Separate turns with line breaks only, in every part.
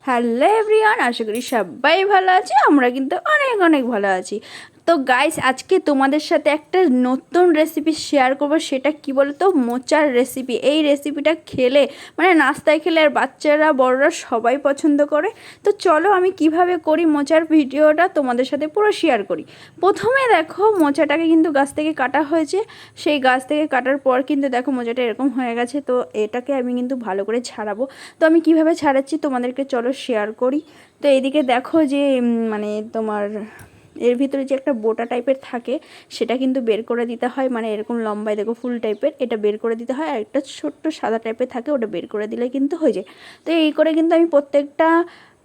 Hello everyone, আশা করি সবাই ভালো আছে। আমরা কিন্তু অনেক অনেক ভালো আছি। তো গাইস, আজকে তোমাদের সাথে একটা নতুন রেসিপি শেয়ার করব। সেটা কি বলতো, মোচার রেসিপি। এই রেসিপিটা খেলে মানে নাস্তায় খেলে আর বাচ্চারা বড়রা সবাই পছন্দ করে। তো চলো আমি কিভাবে করি মোচার ভিডিওটা তোমাদের সাথে পুরো শেয়ার করি। প্রথমে দেখো, মোচাটাকে কিন্তু গাছ থেকে কাটা হয়েছে। সেই গাছ থেকে কাটার পর কিন্তু দেখো মোচাটা এরকম হয়ে গেছে। তো এটাকে আমি কিন্তু ভালো করে ছাড়াবো। তো আমি কিভাবে ছাড়াচ্ছি তোমাদেরকে চলো শেয়ার করি। তো এইদিকে দেখো যে মানে তোমার এর ভিতরে যে একটা বোটা টাইপের থাকে, সেটা কিন্তু বের করে দিতে হয়। মানে এরকম লম্বায় দেখো ফুল টাইপের, এটা বের করে দিতে হয়। আর একটা ছোট্ট সাদা টাইপের থাকে, ওটা বের করে দিলে কিন্তু হয়ে যায়। তো এই করে কিন্তু আমি প্রত্যেকটা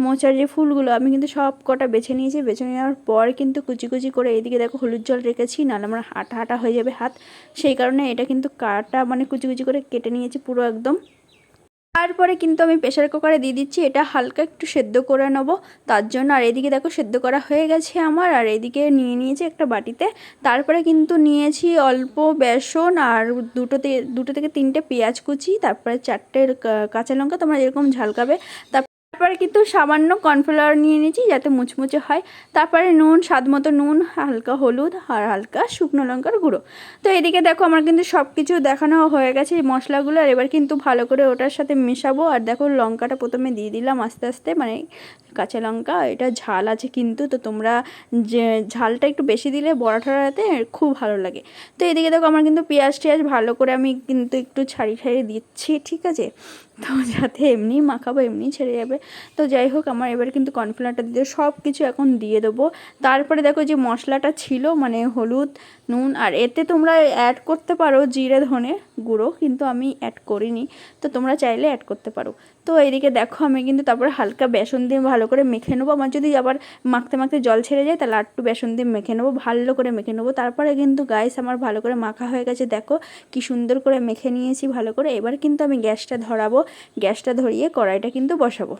মোচার যে ফুলগুলো আমি কিন্তু সব কটা বেছে নিয়েছি। বেছে নেওয়ার পর কিন্তু কুচি কুচি করে এইদিকে দেখো হলুদ জল রেখেছি, নাহলে আমার হাঁটা হাঁটা হয়ে যাবে হাত। সেই কারণে এটা কিন্তু কাটা মানে কুচি কুচি করে কেটে নিয়েছি পুরো একদম। তারপরে কিন্তু আমি প্রেসার কুকারে দিয়ে দিচ্ছি, এটা হালকা একটু সেদ্ধ করে নেবো তার জন্য। আর এদিকে দেখো সেদ্ধ করা হয়ে গেছে আমার। আর এদিকে নিয়ে নিয়েছি একটা বাটিতে। তারপরে কিন্তু নিয়েছি অল্প বেসন আর দুটো থেকে তিনটে পেঁয়াজ কুচি, তারপরে চারটে কাঁচা লঙ্কা, তোমরা যেরকম ঝাল খাবে। তারপরে কিন্তু সামান্য কর্নফ্লাওয়ার নিয়ে নিয়েছি যাতে মুচমুচে হয়। তারপরে নুন, স্বাদ মতো নুন, হালকা হলুদ আর হালকা শুকনো লঙ্কার গুঁড়ো। তো এদিকে দেখো আমার কিন্তু সব কিছু দেখানো হয়ে গেছে এই মশলাগুলো। আর এবার কিন্তু ভালো করে ওটার সাথে মেশাবো। আর দেখো লঙ্কাটা প্রথমে দিয়ে দিলাম আস্তে আস্তে, মানে কাঁচা লঙ্কা। এটা ঝাল আছে কিন্তু, তো তোমরা যে ঝালটা একটু বেশি দিলে বড়া ঠড়াতে খুব ভালো লাগে। তো এদিকে দেখো আমার কিন্তু পেঁয়াজ টিয়াজ ভালো করে আমি কিন্তু একটু ছাড়িয়ে দিচ্ছি, ঠিক আছে। তো যাতে এমনি মাখাবো এমনি ছেড়ে যাবে। তো যাই হোক, আমার এবার কিন্তু কর্নফ্লাওয়ারটা দিয়ে সব কিছু এখন দিয়ে দেবো। তারপরে দেখো যে মশলাটা ছিল মানে হলুদ, নুন, আর এতে তোমরা অ্যাড করতে পারো জিরে ধনে গুঁড়ো, কিন্তু আমি অ্যাড করিনি। তো তোমরা চাইলে অ্যাড করতে পারো। তো এইদিকে দেখো আমি কিন্তু তারপরে হালকা বেসন দিয়ে ভালো করে মেখে নেবো। আমার যদি আবার মাখতে মাখতে জল ছেড়ে যায় তাহলে একটু বেসন দিয়ে মেখে নেবো, ভালো করে মেখে নেবো। তারপরে কিন্তু গাইস আমার ভালো করে মাখা হয়ে গেছে, দেখো কি সুন্দর করে মেখে নিয়েছি ভালো করে। এবার কিন্তু আমি গ্যাসটা ধরাবো, গ্যাসটা ধরিয়ে কড়াইটা কিন্তু বসাবো।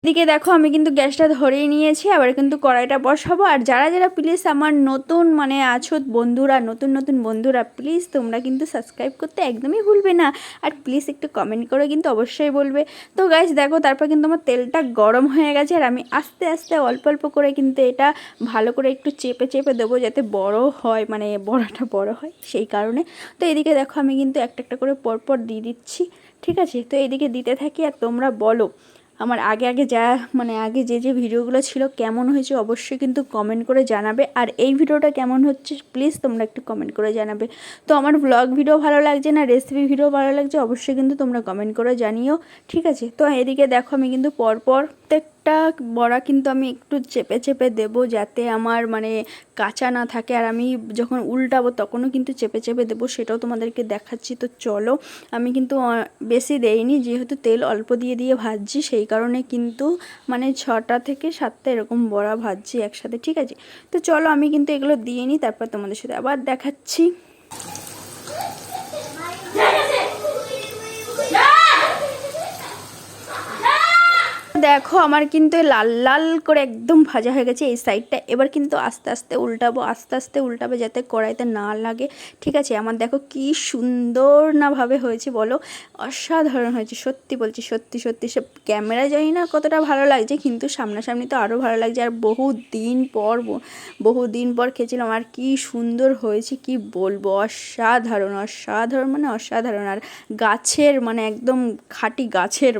এদিকে দেখো আমি কিন্তু গ্যাসটা ধরিয়ে নিয়েছি, আবার কিন্তু কড়াইটা বসাবো। আর যারা যারা প্লিজ আমার নতুন মানে আছো বন্ধুরা, নতুন নতুন বন্ধুরা, প্লিজ তোমরা কিন্তু সাবস্ক্রাইব করতে একদমই ভুলবে না। আর প্লিজ একটু কমেন্ট করে কিন্তু অবশ্যই বলবে। তো গাইস দেখো তারপর কিন্তু আমার তেলটা গরম হয়ে গেছে। আর আমি আস্তে আস্তে অল্প অল্প করে কিন্তু এটা ভালো করে একটু চেপে চেপে দেবো যাতে বড় হয়, মানে বড়াটা বড় হয় সেই কারণে। তো এদিকে দেখো আমি কিন্তু একটা একটা করে পরপর দিয়ে দিচ্ছি, ঠিক আছে। তো এদিকে দিতে থাকি। আর তোমরা বলো আমার আগে আগে যা মানে আগে যে যে ভিডিওগুলো ছিল কেমন হয়েছে অবশ্যই কিন্তু কমেন্ট করে জানাবে। আর এই ভিডিওটা কেমন হচ্ছে প্লিজ তোমরা একটু কমেন্ট করে জানাবে। তো আমার ব্লগ ভিডিও ভালো লাগছে না রেসিপি ভিডিও ভালো লাগছে অবশ্যই কিন্তু তোমরা কমেন্ট করে জানিও, ঠিক আছে। তো এদিকে দেখো আমি কিন্তু পরপর প্রত্যেকটা বড়া কিন্তু আমি একটু চেপে চেপে দেবো যাতে আমার মানে কাঁচা না থাকে। আর আমি যখন উল্টাবো তখনও কিন্তু চেপে চেপে দেবো, সেটাও তোমাদেরকে দেখাচ্ছি। তো চলো আমি কিন্তু বেশি দেইনি, যেহেতু তেল অল্প দিয়ে দিয়ে ভাজছি সেই কারণে কিন্তু মানে 6টা থেকে 7টা এরকম বড়া ভাজছি একসাথে, ঠিক আছে। তো চলো আমি কিন্তু এগুলো দিয়ে নিই, তারপর তোমাদের সাথে আবার দেখাচ্ছি। দেখো আমার কিন্তু লাল লাল করে একদম ভাজা হয়ে গেছে এই সাইডটা। এবার কিন্তু আস্তে আস্তে উল্টাবো, আস্তে আস্তে উল্টাবো যাতে কড়াইতে না লাগে, ঠিক আছে। আমার দেখো কি সুন্দর না ভাবে হয়েছে বলো, অসাধারণ হয়েছে সত্যি বলছি, সত্যি সত্যি। সব ক্যামেরা জানি না কতটা ভালো লাগছে, কিন্তু সামনাসামনি তো আরও ভালো লাগছে। আর বহু দিন পর খেয়েছিলাম, আর কি সুন্দর হয়েছে কি বলবো, অসাধারণ অসাধারণ মানে অসাধারণ। আর গাছের মানে একদম খাঁটি গাছের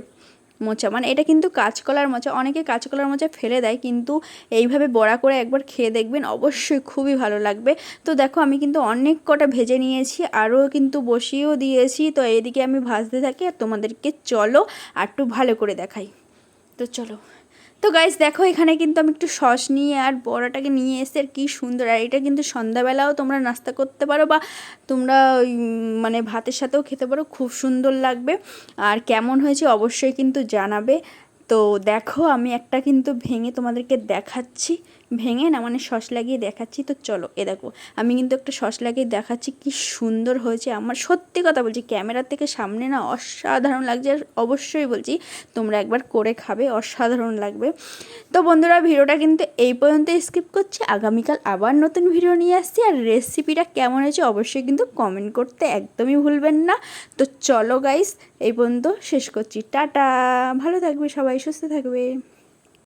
মোচা, মানে এটা কিন্তু কাঁচকলার মোচা। অনেকে কাঁচকলার মোচা ফেলে দেয়, কিন্তু এইভাবে বড়া করে একবার খেয়ে দেখবেন অবশ্যই খুবই ভালো লাগবে। তো দেখো আমি কিন্তু অনেক কটা ভেজে নিয়েছি, আরও কিন্তু বসিয়েও দিয়েছি। তো এদিকে আমি ভাজতে থাকি আর তোমাদেরকে চলো আর একটু ভালো করে দেখাই। তো চলো। তো গাইস দেখো এখানে কিন্তু আমি একটু সস নিয়ে আর বড়াটাকে নিয়ে এসে আর কি সুন্দর। আর এটা কিন্তু সন্ধ্যাবেলাও তোমরা নাস্তা করতে পারো, বা তোমরা ওই মানে ভাতের সাথেও খেতে পারো, খুব সুন্দর লাগবে। আর কেমন হয়েছে অবশ্যই কিন্তু জানাবে। তো দেখো আমি একটা কিন্তু ভেঙে তোমাদেরকে দেখাচ্ছি, ভেঙে না মানে সস লাগিয়ে দেখাচ্ছি। তো চলো এ দেখো আমি কিন্তু একটা সস লাগিয়ে দেখাচ্ছি, কি সুন্দর হয়েছে। আমার সত্যি কথা বলছি ক্যামেরার থেকে সামনে না অসাধারণ লাগছে। আর অবশ্যই বলছি তোমরা একবার করে খাবে, অসাধারণ লাগবে। তো বন্ধুরা ভিডিওটা কিন্তু এই পর্যন্তই স্কিপ করছি, আগামীকাল আবার নতুন ভিডিও নিয়ে আসছি। আর রেসিপিটা কেমন হয়েছে অবশ্যই কিন্তু কমেন্ট করতে একদমই ভুলবেন না। তো চলো গাইস এই পর্যন্ত শেষ করছি, টাটা, ভালো থাকবে সবাই। সুস্থ থাকবে।